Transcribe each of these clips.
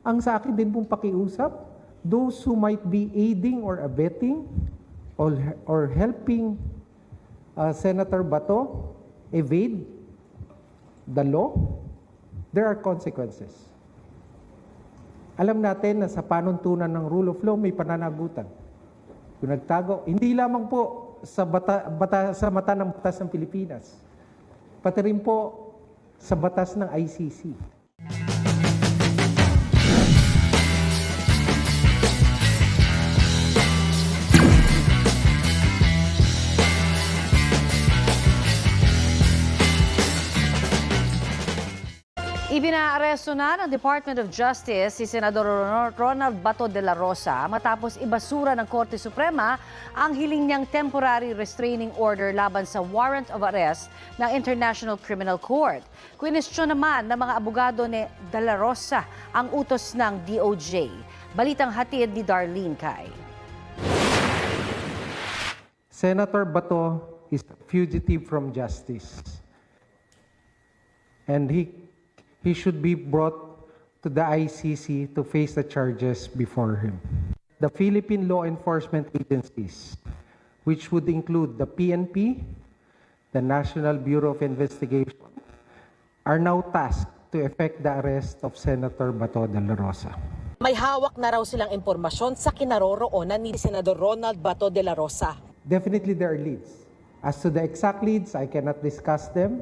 Ang sa akin din pong pakiusap, those who might be aiding or abetting or helping Senator Bato evade the law, there are consequences. Alam natin na sa panuntunan ng rule of law may pananagutan. Kung nagtago, hindi lamang po sa mata ng batas ng Pilipinas, pati rin po sa batas ng ICC. Ibinaaresto na ng Department of Justice si Senador Ronald Bato de la Rosa matapos ibasura ng Korte Suprema ang hiling niyang temporary restraining order laban sa warrant of arrest ng International Criminal Court. Kwinestyon naman ng mga abogado ni de la Rosa ang utos ng DOJ. Balitang hatid ni Darlene Cay. Senator Bato is a fugitive from justice. And he should be brought to the ICC to face the charges before him. The Philippine law enforcement agencies, which would include the PNP, the National Bureau of Investigation, are now tasked to effect the arrest of Senator Bato de la Rosa. May hawak na raw silang impormasyon sa kinaroroonan ni Senador Ronald Bato de la Rosa. Definitely there are leads. As to the exact leads, I cannot discuss them.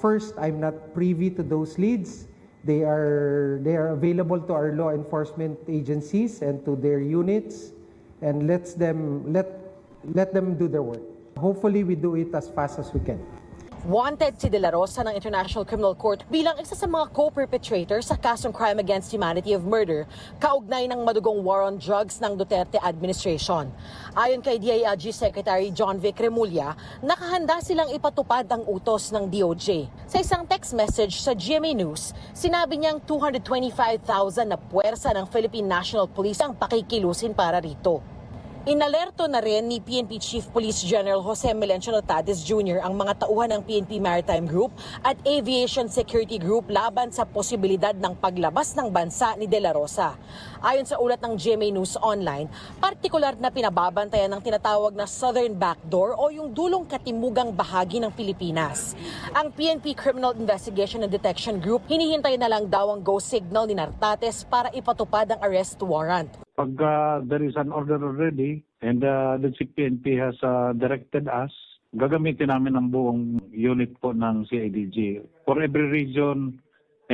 First, I'm not privy to those leads. They are available to our law enforcement agencies and to their units, and let them do their work. Hopefully, we do it as fast as we can. Wanted si De La Rosa ng International Criminal Court bilang isa sa mga co-perpetrator sa kasong crime against humanity of murder kaugnay ng madugong war on drugs ng Duterte administration. Ayon kay DILG Secretary John Vic Remulla, nakahanda silang ipatupad ang utos ng DOJ. Sa isang text message sa GMA News, sinabi niyang 225,000 na puwersa ng Philippine National Police ang pakikilusin para rito. Inalerto na rin ni PNP Chief Police General Jose Melencio Notades Jr. ang mga tauhan ng PNP Maritime Group at Aviation Security Group laban sa posibilidad ng paglabas ng bansa ni De La Rosa. Ayon sa ulat ng GMA News Online, partikular na pinababantayan ng tinatawag na Southern Backdoor o yung dulong katimugang bahagi ng Pilipinas. Ang PNP Criminal Investigation and Detection Group hinihintay na lang daw ang go signal ni Nartates para ipatupad ang arrest warrant. Pag there is an order already and the CPNP has directed us, gagamitin namin ang buong unit po ng CIDG for every region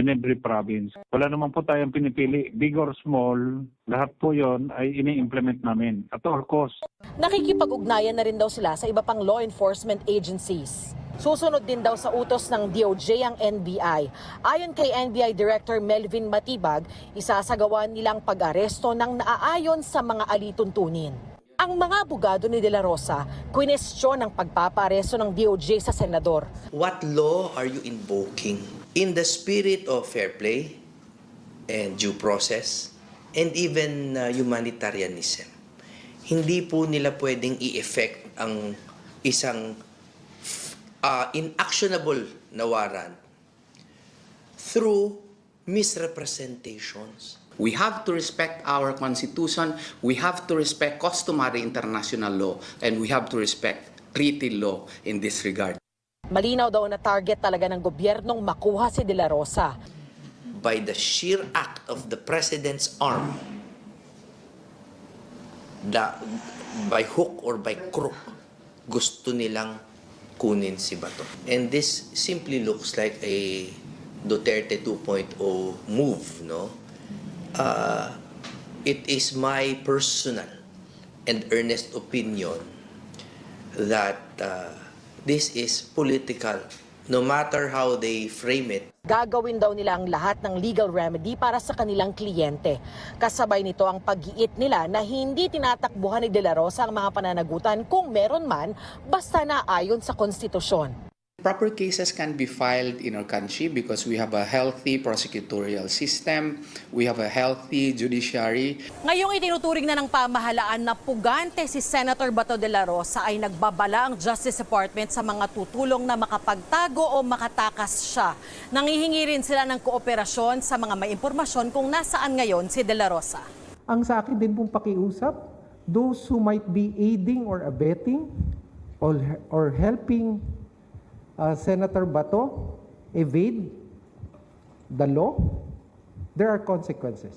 and every province. Wala naman po tayong pinipili, big or small, lahat po yon ay ini-implement namin at all cost. Nakikipag-ugnayan na rin daw sila sa iba pang law enforcement agencies. Susunod din daw sa utos ng DOJ ang NBI. Ayon kay NBI Director Melvin Matibag, isasagawa nilang pag-aresto ng naaayon sa mga alituntunin. Ang mga abogado ni De La Rosa, kwinestyon ang pagpaparesto ng DOJ sa senador. What law are you invoking? In the spirit of fair play and due process and even humanitarianism, hindi po nila pwedeng i-effect ang isang inactionable na warrant through misrepresentations. We have to respect our Constitution, we have to respect customary international law, and we have to respect treaty law in this regard. Malinaw daw na target talaga ng gobyernong makuha si De La Rosa. By the sheer act of the President's arm, by hook or by crook, gusto nilang kunin si Bato. And this simply looks like a Duterte 2.0 move, no? It is my personal and earnest opinion that this is political, no matter how they frame it. Gagawin daw nila ang lahat ng legal remedy para sa kanilang kliyente. Kasabay nito ang pag-iit nila na hindi tinatakbuhan ni De La Rosa ang mga pananagutan kung meron man, basta na ayon sa konstitusyon. Proper cases can be filed in our country because we have a healthy prosecutorial system, we have a healthy judiciary. Ngayong itinuturing na ng pamahalaan na pugante si Senator Bato de la Rosa ay nagbabala ang Justice Department sa mga tutulong na makapagtago o makatakas siya. Nangihingi rin sila ng kooperasyon sa mga may impormasyon kung nasaan ngayon si de la Rosa. Ang sa akin din pong pakiusap, those who might be aiding or abetting or helping Senator Bato evade the law, there are consequences.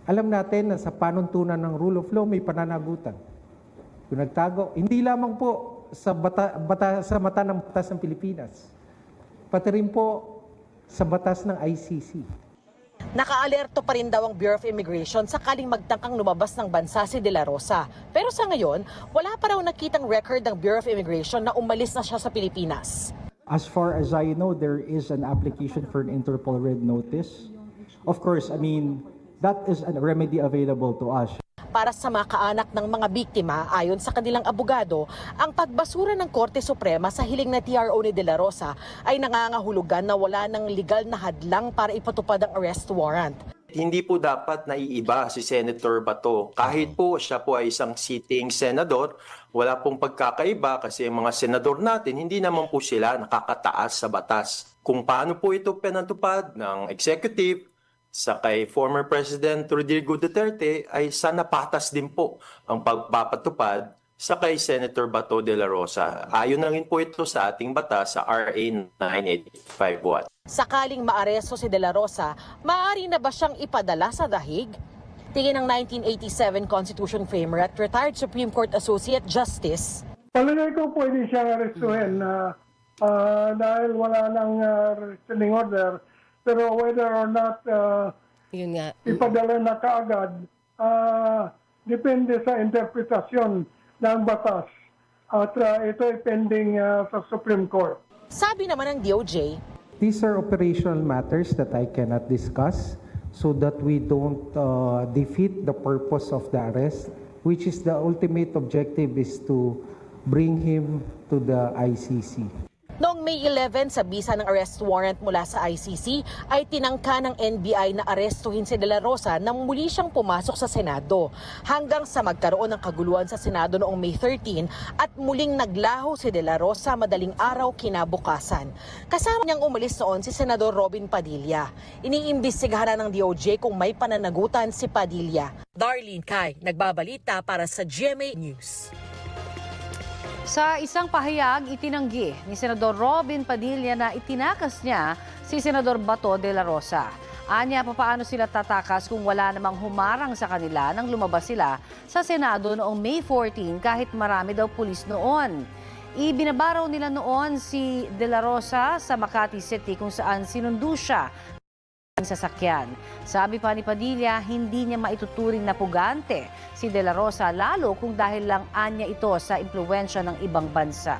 Alam natin na sa panuntunan ng rule of law may pananagutan. Kung nagtago, hindi lamang po sa mata ng batas ng Pilipinas, pati rin po sa batas ng ICC. Nakaalerto pa rin daw ang Bureau of Immigration sakaling magtangkang lumabas ng bansa si De La Rosa. Pero sa ngayon, wala pa raw nakitang record ng Bureau of Immigration na umalis na siya sa Pilipinas. As far as I know, there is an application for an Interpol Red Notice. Of course, I mean, that is a remedy available to us. Para sa mga kaanak ng mga biktima, ayon sa kanilang abogado, ang pagbasura ng Korte Suprema sa hiling na TRO ni De La Rosa ay nangangahulugan na wala ng legal na hadlang para ipatupad ang arrest warrant. Hindi po dapat naiiba si Senator Bato. Kahit po siya po ay isang sitting senador, wala pong pagkakaiba kasi ang mga senador natin, hindi naman po sila nakakataas sa batas. Kung paano po ito pinatupad ng executive, sa kay former President Rodrigo Duterte ay sana patas din po ang pagpapatupad sa kay Senator Bato de la Rosa. Ayon na rin po ito sa ating batas sa RA 9851. Sakaling maaresto si De La Rosa, maaari na ba siyang ipadala sa dahig? Tingin ng 1987 Constitution framer at retired Supreme Court Associate Justice. Palagay ko pwede siyang arestuhin dahil wala nang restraining order. Pero whether or not Yun nga. ipadala na kaagad, depende sa interpretasyon ng batas. At ito ay pending sa Supreme Court. Sabi naman ng DOJ, These are operational matters that I cannot discuss so that we don't defeat the purpose of the arrest, which is the ultimate objective is to bring him to the ICC. noong May 11 sa bisa ng arrest warrant mula sa ICC ay tinangka ng NBI na arestuhin si De La Rosa nang muli siyang pumasok sa Senado. Hanggang sa magkaroon ng kaguluhan sa Senado noong May 13 at muling naglaho si De La Rosa madaling araw kinabukasan. Kasama niyang umalis noon si Senador Robin Padilla. Iniimbestigahan na ng DOJ kung may pananagutan si Padilla. Darlene Kai, nagbabalita para sa GMA News. Sa isang pahayag, itinanggi ni Senador Robin Padilla na itinakas niya si Senador Bato de la Rosa. Anya, papaano sila tatakas kung wala namang humarang sa kanila nang lumabas sila sa Senado noong May 14 kahit marami daw pulis noon. Ibinabaraw nila noon si de la Rosa sa Makati City kung saan sinundo siya ng sasakyan. Sabi pa ni Padilla, hindi niya maituturing na pugante si De La Rosa lalo kung dahil lang anya ito sa impluwensya ng ibang bansa.